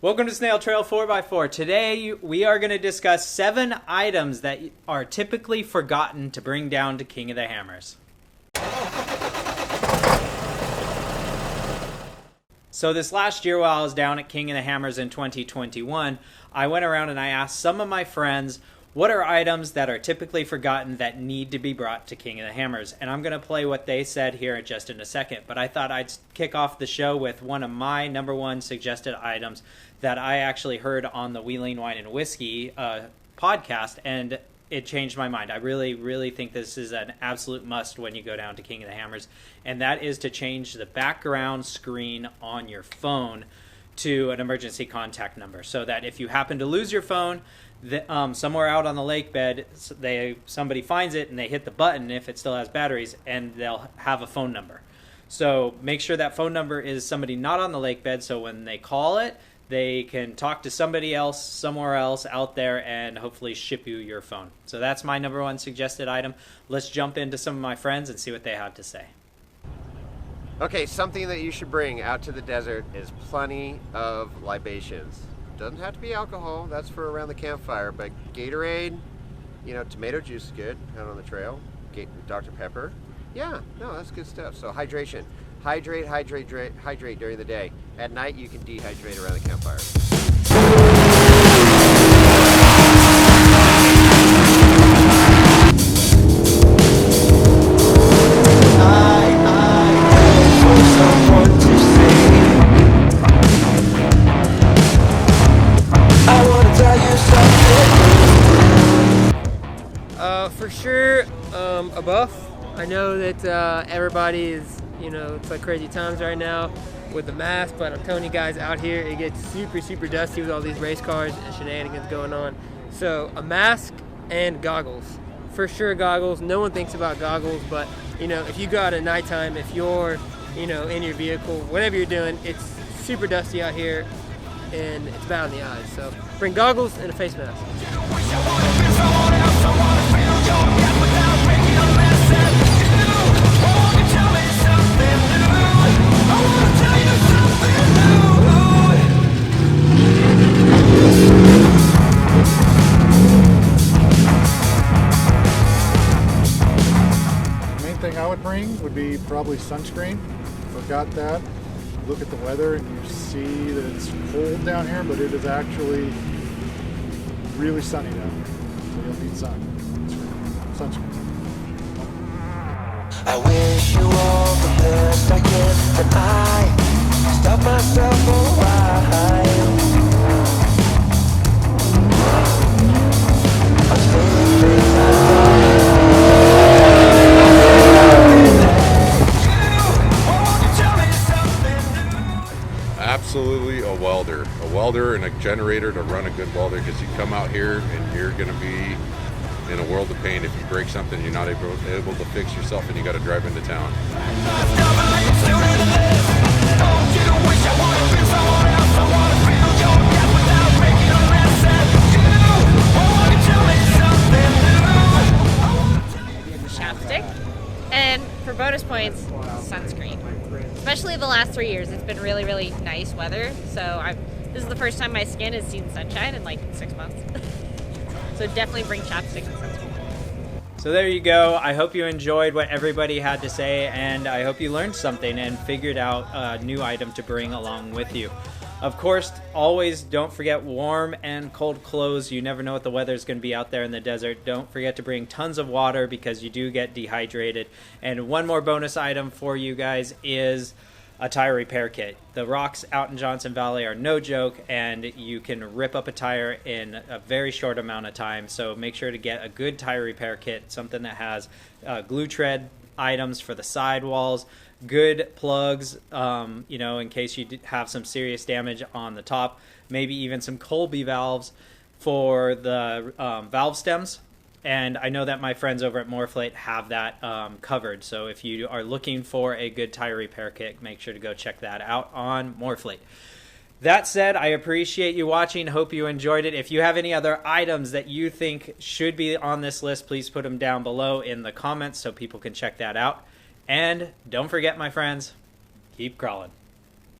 Welcome to Snail Trail 4x4. Today we are going to discuss 7 items that are typically forgotten to bring down to King of the Hammers. So this last year while I was down at King of the Hammers in 2021, I went around and I asked some of my friends what are items that are typically forgotten that need to be brought to King of the Hammers. And I'm going to play what they said here just in a second. But I thought I'd kick off the show with one of my #1 suggested items that I actually heard on the Wheeling Wine and Whiskey podcast, and it changed my mind. I really think this is an absolute must when you go down to King of the Hammers, and that is to change the background screen on your phone to an emergency contact number, so that if you happen to lose your phone somewhere out on the lake bed, somebody finds it and they hit the button if it still has batteries, and they'll have a phone number. So make sure that phone number is somebody not on the lake bed, so when they call it, they can talk to somebody else somewhere else out there and hopefully ship you your phone. So that's my #1 suggested item. Let's jump into some of my friends and see what they have to say. Okay, something that you should bring out to the desert is plenty of libations. Doesn't have to be alcohol, that's for around the campfire, but Gatorade, tomato juice is good out on the trail. Dr. Pepper, yeah, no, that's good stuff. So hydration. Hydrate during the day. At night, you can dehydrate around the campfire. For sure, a buff. I know that everybody is, it's like crazy times right now with the mask, but I'm telling you guys, out here it gets super dusty with all these race cars and shenanigans going on. So a mask and goggles. For sure goggles. No one thinks about goggles, but if you go out at nighttime, if you're, in your vehicle, whatever you're doing, it's super dusty out here and it's bad on the eyes. So bring goggles and a face mask. I would bring would be probably sunscreen. Forgot that. Look at the weather and you see that it's cold down here, but it is actually really sunny down here. So you'll need sunscreen. I wish you all the best I can, but I stop myself for a while. I'm still Absolutely a welder and a generator to run a good welder, because you come out here and you're going to be in a world of pain if you break something you're not able to fix yourself and you got to drive into town. Chapstick, and for bonus points, sunscreen. Especially the last 3 years, it's been really nice weather. So this is the first time my skin has seen sunshine in like 6 months. So definitely bring chapstick and sunscreen. So there you go. I hope you enjoyed what everybody had to say, and I hope you learned something and figured out a new item to bring along with you. Of course, always don't forget warm and cold clothes. You never know what the weather is going to be out there in the desert. Don't forget to bring tons of water because you do get dehydrated. And one more bonus item for you guys is a tire repair kit. The rocks out in Johnson Valley are no joke, and you can rip up a tire in a very short amount of time. So make sure to get a good tire repair kit, something that has glue tread items for the sidewalls, good plugs, in case you have some serious damage on the top, maybe even some Colby valves for the valve stems. And I know that my friends over at Morflate have that covered. So if you are looking for a good tire repair kit, make sure to go check that out on Morflate. That said, I appreciate you watching. Hope you enjoyed it. If you have any other items that you think should be on this list, please put them down below in the comments so people can check that out. And don't forget, my friends, keep crawling.